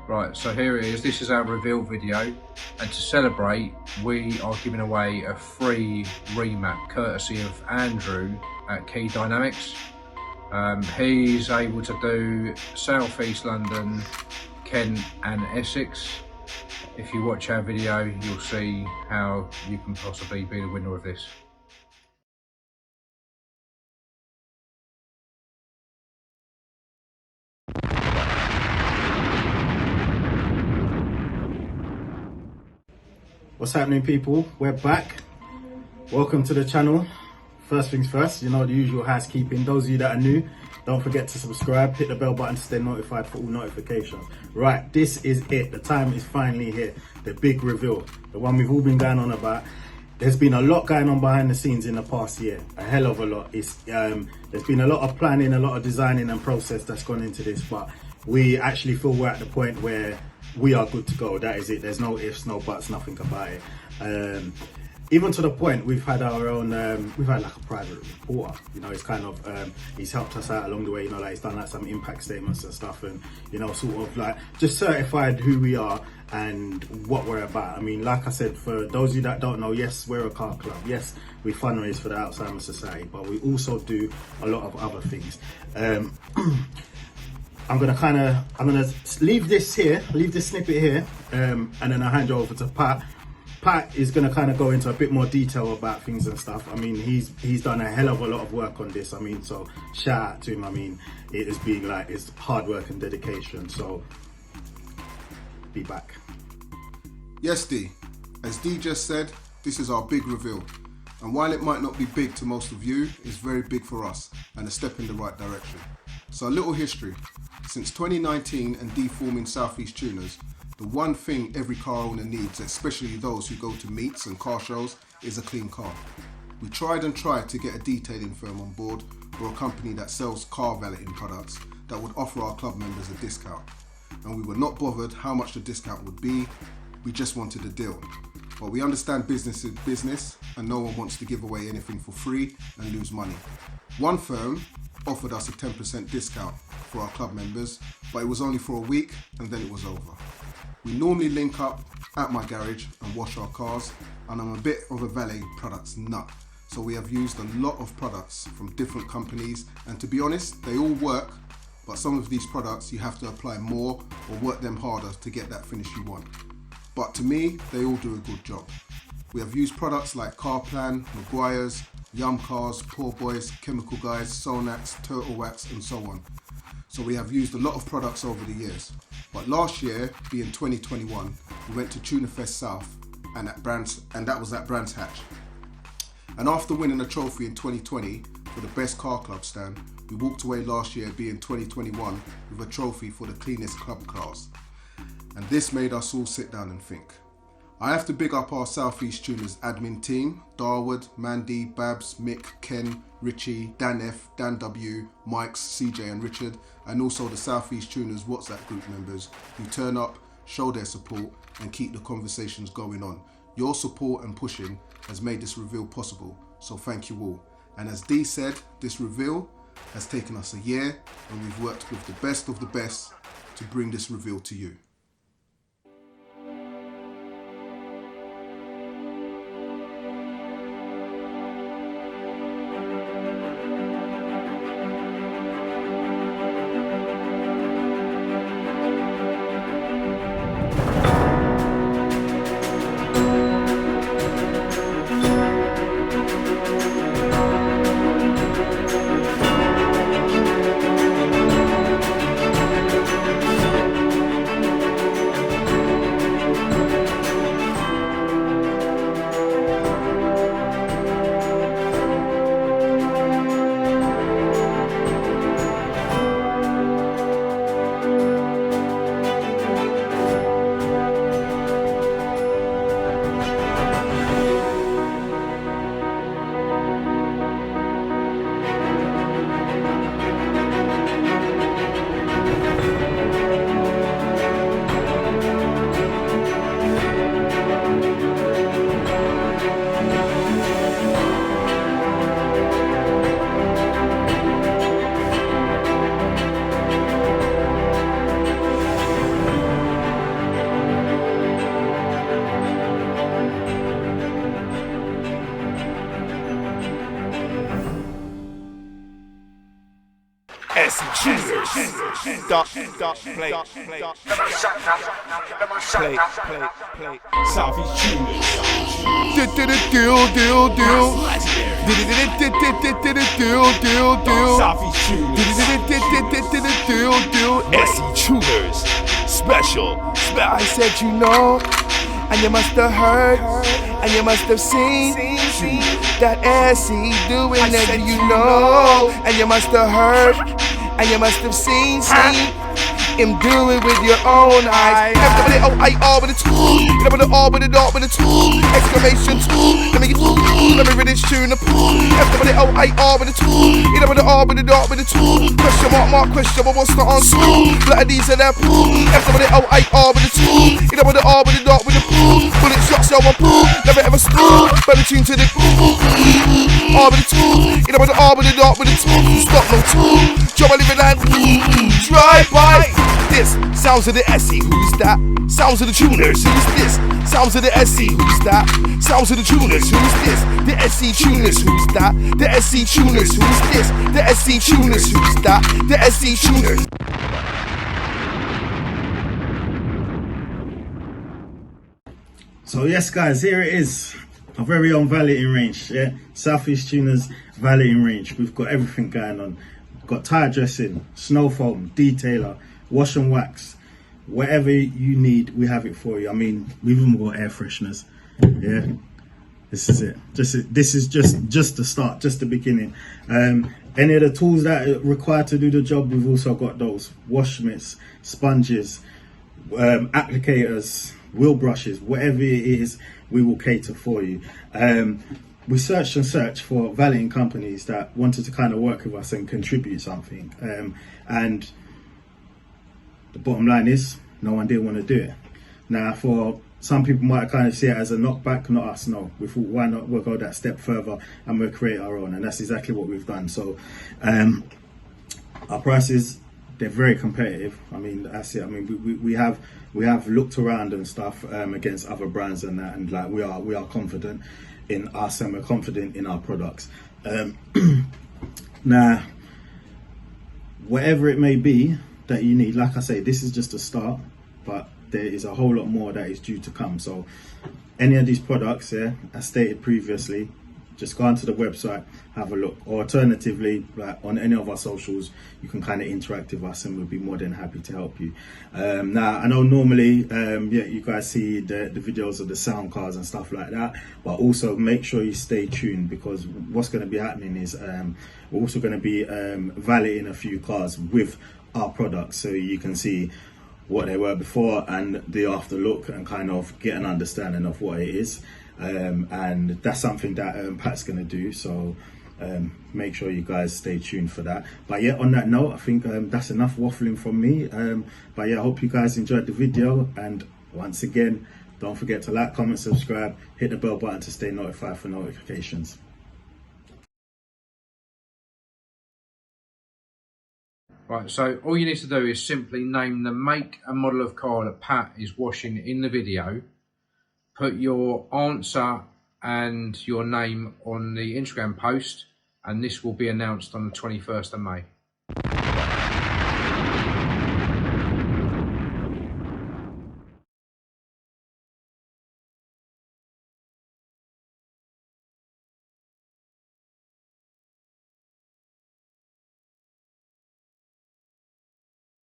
Right, so here it is. This is our reveal video, and to celebrate, we are giving away a free remap courtesy of Andrew at Key Dynamics. He's able to do South East London, Kent and Essex. If you watch our video, you'll see how you can possibly be the winner of this. What's happening, people? We're back. Welcome to the channel. First things first, you know, the usual housekeeping. Those of you that are new, don't forget to subscribe, hit the bell button to stay notified for all notifications. Right, this is it. The time is finally here. The big reveal, the one we've all been going on about. There's been a lot going on behind the scenes in the past year, a hell of a lot. There's been a lot of planning, a lot of designing and process that's gone into this, but we actually feel we're at the point where we are good to go. That is it. There's no ifs, no buts, nothing about it. Even to the point we've had our own, we've had like a private reporter, you know, it's kind of, he's helped us out along the way, you know, like he's done like some impact statements and stuff, and, you know, sort of like just certified who we are and what we're about. I mean, like I said, for those of you that don't know, yes, we're a car club. Yes, we fundraise for the Alzheimer's Society, but we also do a lot of other things. I'm gonna leave this snippet here, and then I'll hand you over to Pat. Pat is gonna kind of go into a bit more detail about things and stuff. I mean, he's done a hell of a lot of work on this. I mean, so shout out to him. I mean, it has been like, it's hard work and dedication. So be back. Yes, D. As D just said, this is our big reveal. And while it might not be big to most of you, it's very big for us and a step in the right direction. So a little history. Since 2019 and D forming Southeast TUNERZ, the one thing every car owner needs, especially those who go to meets and car shows, is a clean car. We tried to get a detailing firm on board, or a company that sells car valeting products that would offer our club members a discount. And we were not bothered how much the discount would be, we just wanted a deal. But we understand business is business, and no one wants to give away anything for free and lose money. One firm offered us a 10% discount for our club members, but it was only for a week and then it was over. We normally link up at my garage and wash our cars, and I'm a bit of a valet products nut, so we have used a lot of products from different companies, and to be honest, they all work, but some of these products you have to apply more or work them harder to get that finish you want. But to me, they all do a good job. We have used products like Carplan, Maguire's, Yum Cars, Poor Boys, Chemical Guys, Sonax, Turtle Wax and so on. So we have used a lot of products over the years. But last year, being 2021, we went to TUNERZ South and that was at Brands Hatch. And after winning a trophy in 2020 for the best car club stand, we walked away last year, being 2021, with a trophy for the cleanest club class. And this made us all sit down and think. I have to big up our Southeast TUNERZ admin team: Darwood, Mandy, Babs, Mick, Ken, Richie, Dan F, Dan W, Mikes, CJ and Richard, and also the Southeast TUNERZ WhatsApp group members who turn up, show their support and keep the conversations going on. Your support and pushing has made this reveal possible, so thank you all. And as D said, this reveal has taken us a year, and we've worked with the best of the best to bring this reveal to you. SC TUNERZ. Stop, play. Southeast TUNERZ. Southeast TUNERZ. SC TUNERZ. Special. I said you know, and you must have heard, and you must have seen that SC doing that, you know, and you must have heard, and you must have seen him do it with your own eyes. FWOIR with a tool, with the R with the dot with a tool, exclamation tool. Let me read this tune. FWOIR with a tool, with the R with the dot with a tool. Question mark, question mark, what's the answer? Blood of these and that pool. FWOIR with a tool, with the R with the dot with a pool. Bullet shots, yo, I pool, never ever spool. Better tune to the pool. R with the tool, with the R with the dot with a tool. Stop no tool, job I live in that drive by. This sounds of the SC, who's that? Sounds of the TUNERZ, who's this? Sounds of the SC, who's that? Sounds of the TUNERZ, who's this? The SC TUNERZ, who's that? The SC TUNERZ, who's this? The SC TUNERZ, who's that? The SC TUNERZ. So yes guys, here it is, our very own valeting range, yeah? Southeast TUNERZ valeting range. We've got everything going on. We've got tire dressing, snow foam, detailer, wash and wax, whatever you need, we have it for you. I mean, we've even got air fresheners. Yeah, this is it. This is just the start, just the beginning. Any of the tools that are required to do the job, we've also got those. Wash mitts, sponges, applicators, wheel brushes, whatever it is, we will cater for you. We searched and searched for valeting companies that wanted to kind of work with us and contribute something. And the bottom line is, no one did want to do it. Now, for some people might kind of see it as a knockback, not us, no. We thought, why not, we'll go that step further and we'll create our own, and that's exactly what we've done. So our prices, they're very competitive. I mean, that's it. I mean, we have looked around and stuff against other brands and that, and like we are confident in us and we're confident in our products. Now, whatever it may be that you need, like I say, this is just a start, but there is a whole lot more that is due to come. So any of these products, yeah, as stated previously, just go onto the website, have a look, or alternatively, like on any of our socials, you can kind of interact with us and we'll be more than happy to help you. Now, I know normally, yeah, you guys see the videos of the sound cards and stuff like that, but also make sure you stay tuned, because what's going to be happening is we're also going to be valeting a few cars with our products, so you can see what they were before and the after look, and kind of get an understanding of what it is. And that's something that Pat's going to do, so make sure you guys stay tuned for that. But yeah, on that note, I think that's enough waffling from me. But yeah, I hope you guys enjoyed the video, and once again, don't forget to like, comment, subscribe, hit the bell button to stay notified for notifications. Right, so all you need to do is simply name the make and model of car that Pat is washing in the video, put your answer and your name on the Instagram post, and this will be announced on the 21st of May.